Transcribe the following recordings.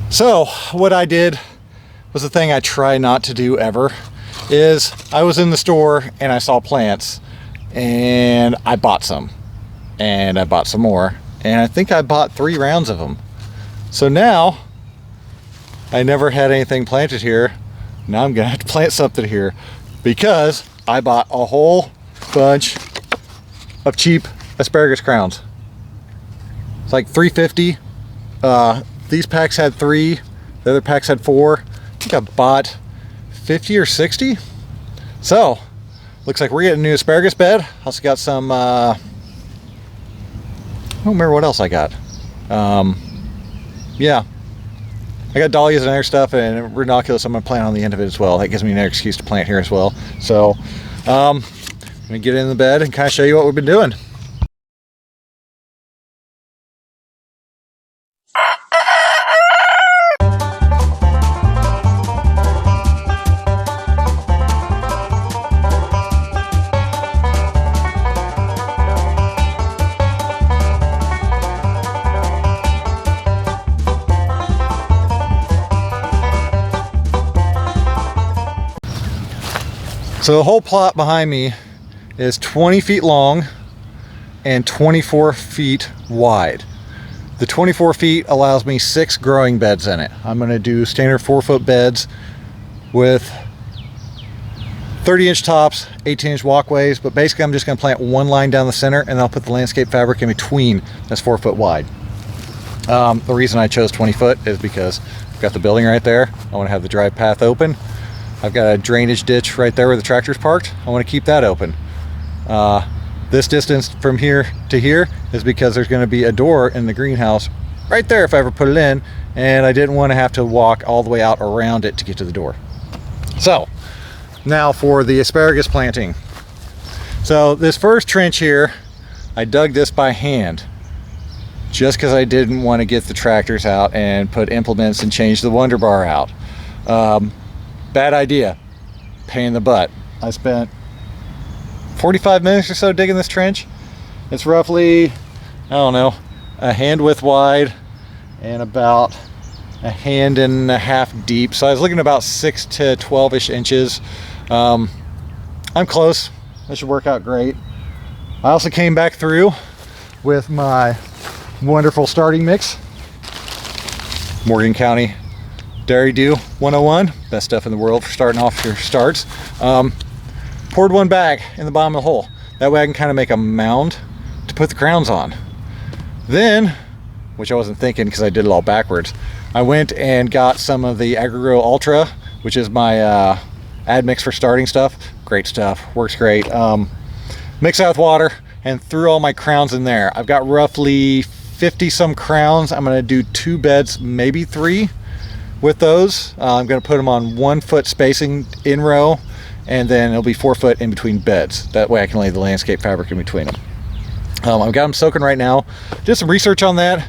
So what I did was the thing I try not to do ever, is I was in the store and I saw plants and I bought some and I bought some more, and I think I bought 3 rounds of them. So now I never had anything planted here. Now I'm gonna have to plant something here because I bought a whole bunch of cheap asparagus crowns. It's like $3.50. These packs had 3, the other packs had 4. I think I bought 50 or 60. So looks like we're getting a new asparagus bed. Also got some I don't remember what else I got. Yeah, I got dahlias and other stuff, and ranunculus I'm gonna plant on the end of it as well. That gives me another excuse to plant here as well. So I'm gonna get in the bed and kind of show you what we've been doing. So the whole plot behind me is 20 feet long and 24 feet wide. The 24 feet allows me 6 growing beds in it. I'm going to do standard 4-foot beds with 30-inch tops, 18-inch walkways, but basically I'm just going to plant one line down the center and I'll put the landscape fabric in between that's 4 foot wide. The reason I chose 20 foot is because I've got the building right there. I want to have the drive path open. I've got a drainage ditch right there where the tractor's parked. I want to keep that open. This distance from here to here is because there's going to be a door in the greenhouse right there if I ever put it in, and I didn't want to have to walk all the way out around it to get to the door. So now for the asparagus planting. So this first trench here, I dug this by hand just because I didn't want to get the tractors out and put implements and change the Wonder Bar out. Bad idea, pain in the butt. I spent 45 minutes or so digging this trench. It's roughly, I don't know, a hand width wide and about a hand and a half deep. So I was looking at about 6 to 12-ish inches. I'm close. That should work out great. I also came back through with my wonderful starting mix. Morgan County Dairy Dew 101, best stuff in the world for starting off your starts. Poured one bag in the bottom of the hole. That way I can kind of make a mound to put the crowns on. Then, which I wasn't thinking because I did it all backwards, I went and got some of the AgriGrow Ultra, which is my ad mix for starting stuff. Great stuff, works great. Mix that with water and threw all my crowns in there. I've got roughly 50 some crowns. I'm gonna do 2 beds, maybe 3. With those, I'm going to put them on 1 foot spacing in row, and then it'll be 4 foot in between beds. That way I can lay the landscape fabric in between them. I've got them soaking right now. Did some research on that,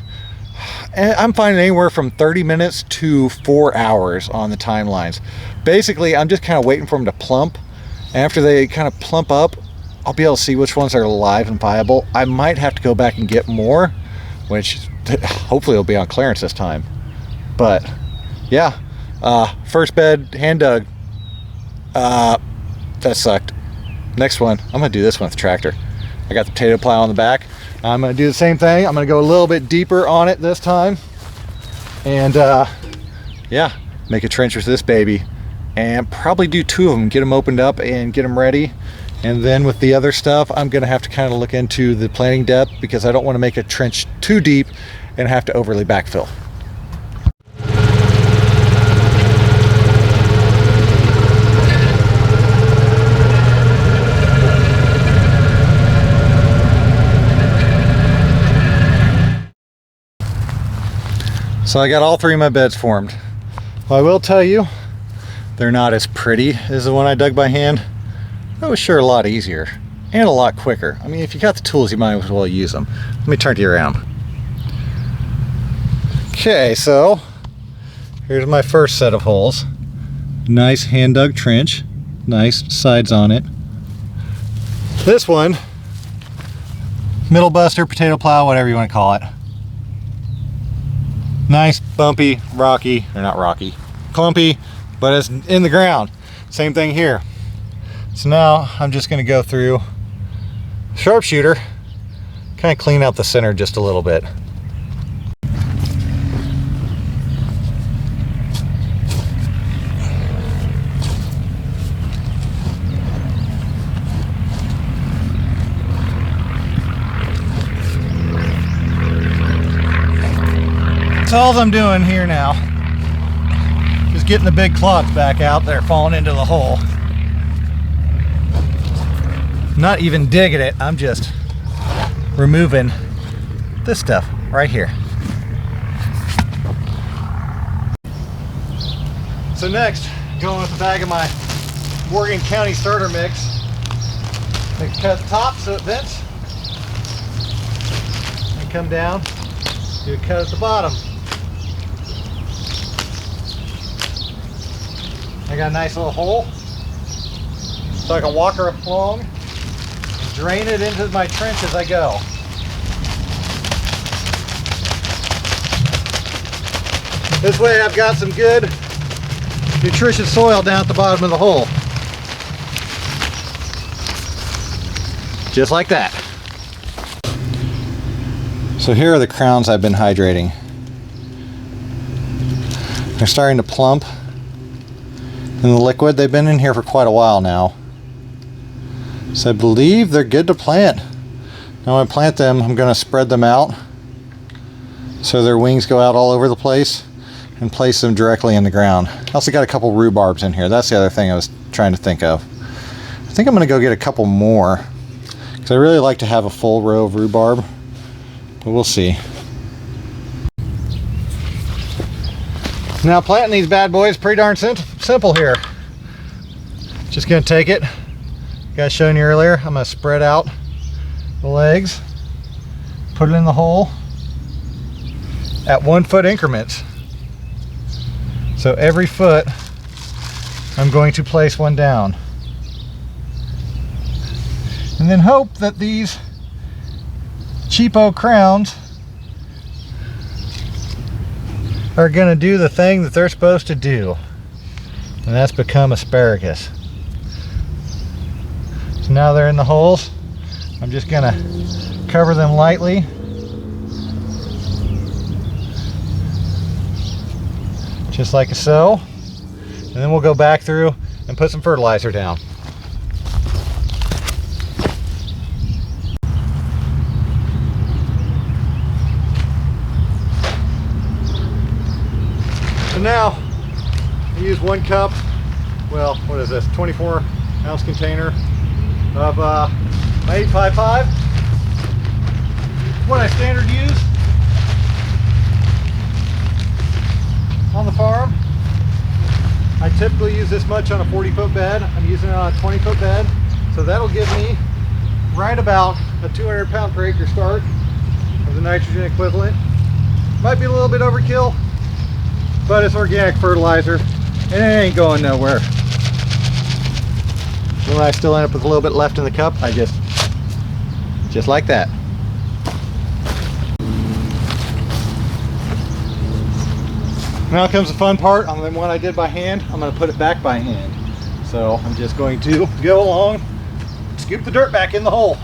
and I'm finding anywhere from 30 minutes to 4 hours on the timelines. Basically, I'm just kind of waiting for them to plump. And after they kind of plump up, I'll be able to see which ones are alive and viable. I might have to go back and get more, which hopefully will be on clearance this time. But yeah, first bed hand dug. That sucked. Next one, I'm gonna do this one with the tractor. I got the potato plow on the back. I'm gonna do the same thing. I'm gonna go a little bit deeper on it this time, and yeah, make a trench with this baby, and probably do 2 of them, get them opened up and get them ready. And then with the other stuff, I'm gonna have to kind of look into the planting depth because I don't want to make a trench too deep and have to overly backfill. So I got all 3 of my beds formed. Well, I will tell you, they're not as pretty as the one I dug by hand. That was sure a lot easier and a lot quicker. I mean, if you got the tools, you might as well use them. Let me turn you around. Okay, so here's my first set of holes. Nice hand dug trench, nice sides on it. This one, middle buster, potato plow, whatever you want to call it. Nice, bumpy, rocky, or not rocky, clumpy, but it's in the ground. Same thing here. So now I'm just gonna go through sharpshooter, kind of clean out the center just a little bit. That's all I'm doing here now. Just getting the big clods back out there falling into the hole. Not even digging it, I'm just removing this stuff right here. So next, going with the bag of my Morgan County starter mix. I cut the top so it vents. And come down, do a cut at the bottom. I got a nice little hole so I can walk her along and drain it into my trench as I go. This way I've got some good nutritious soil down at the bottom of the hole. Just like that. So here are the crowns I've been hydrating. They're starting to plump in the liquid. They've been in here for quite a while now. So I believe they're good to plant. Now when I plant them, I'm going to spread them out so their wings go out all over the place and place them directly in the ground. I also got a couple rhubarbs in here. That's the other thing I was trying to think of. I think I'm going to go get a couple more because I really like to have a full row of rhubarb, but we'll see. Now planting these bad boys pretty darn simple here. Just gonna take it, guys showing you earlier, I'm gonna spread out the legs, put it in the hole at 1 foot increments. So every foot I'm going to place one down. And then hope that these cheapo crowns are going to do the thing that they're supposed to do, and that's become asparagus. So now they're in the holes. I'm just going to cover them lightly. Just like so. And then we'll go back through and put some fertilizer down. Now I use 1 cup, well, what is this, 24 ounce container of my 855. What I standard use on the farm. I typically use this much on a 40-foot bed. I'm using it on a 20-foot bed, so that'll give me right about a 200 pound per acre start of the nitrogen equivalent. Might be a little bit overkill, but it's organic fertilizer and it ain't going nowhere. When I still end up with a little bit left in the cup, I just like that. Now comes the fun part. On the one I did by hand, I'm going to put it back by hand. So I'm just going to go along, scoop the dirt back in the hole,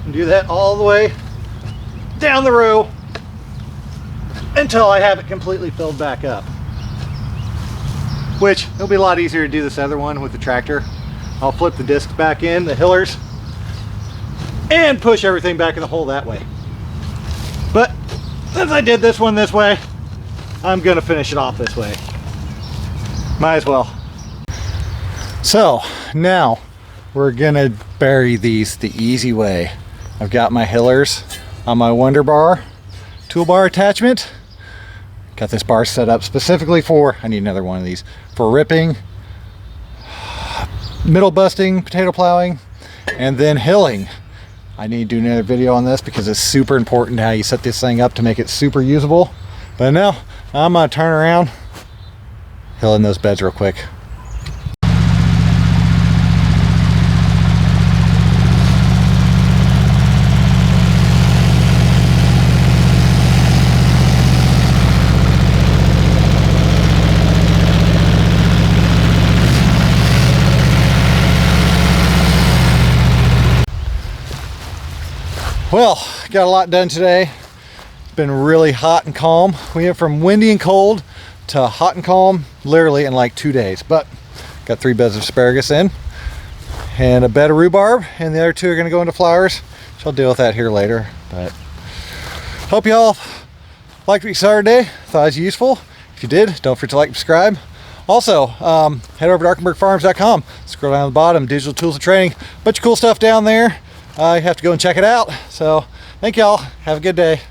and do that all the way down the row until I have it completely filled back up. Which, it'll be a lot easier to do this other one with the tractor. I'll flip the discs back in, the hillers, and push everything back in the hole that way. But since I did this one this way, I'm gonna finish it off this way. Might as well. So now we're gonna bury these the easy way. I've got my hillers on my Wonder Bar toolbar attachment. Got this bar set up specifically for, I need another one of these, for ripping, middle busting, potato plowing, and then hilling. I need to do another video on this because it's super important how you set this thing up to make it super usable. But now I'm gonna turn around, hill in those beds real quick. Well, got a lot done today. It's been really hot and calm. We went from windy and cold to hot and calm literally in like 2 days. But got 3 beds of asparagus in and a bed of rhubarb, and the other 2 are going to go into flowers. So I'll deal with that here later. But hope y'all liked what you saw today. Thought it was useful. If you did, don't forget to like and subscribe. Also, head over to arkenbergfarms.com. Scroll down to the bottom, digital tools and training. Bunch of cool stuff down there. You have to go and check it out. So thank y'all. Have a good day.